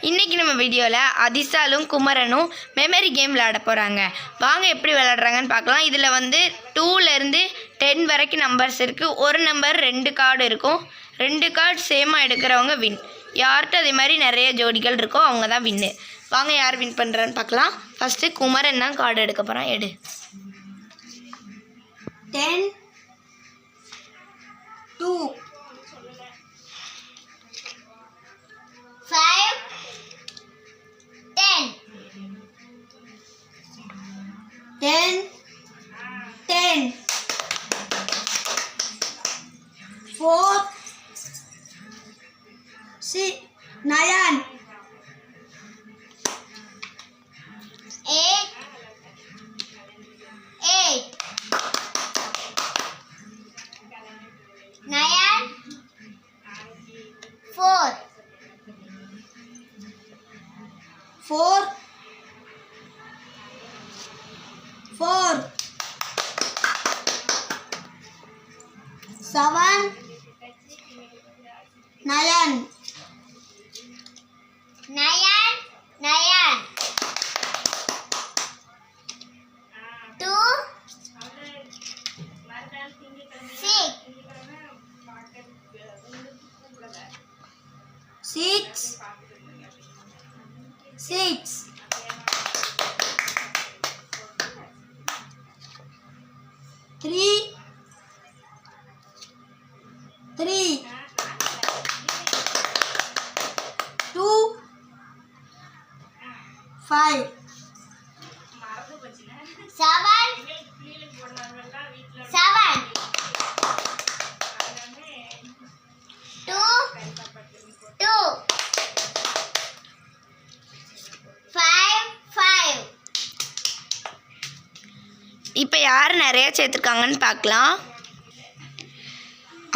இன்றைக்கி நம்ம வீடியோவில் அதிசாலும் குமரனும் மெமரி கேம் விளையாட போகிறாங்க. வாங்க எப்படி விளையாடுறாங்கன்னு பார்க்கலாம். இதில் வந்து 2லேருந்து 10 வரைக்கும் நம்பர்ஸ் இருக்குது. ஒரு நம்பர் 2 கார்டு இருக்கும். 2 கார்டு சேமாக எடுக்கிறவங்க வின். யார்கிட்ட அதே மாதிரி நிறைய ஜோடிகள் இருக்கோ அவங்க தான் வின்னு. வாங்க யார் வின் பண்ணுறான்னு பார்க்கலாம். ஃபஸ்ட்டு குமரன் தான் கார்டு எடுக்க போகிறான். எடு. 10 2 5 10 10 10 4 6 9 8 8 9 4 4 4 7 9 9 2 6 6 3 3 2 5 7 2 2 5 இப்போ யார் நிறைய சேர்த்துருக்காங்கன்னு பார்க்கலாம்.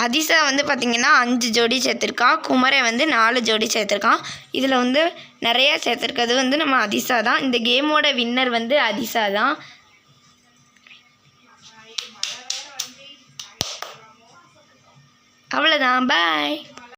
அதிசா வந்து பார்த்திங்கன்னா 5 ஜோடி சேர்த்துருக்கான். குமரன் வந்து 4 ஜோடி சேர்த்துருக்கான். இதில் வந்து நிறைய சேர்த்துருக்கிறது வந்து நம்ம அதிசா தான். இந்த கேமோட வின்னர் வந்து அதிசா தான். அவ்வளோதான். பாய்.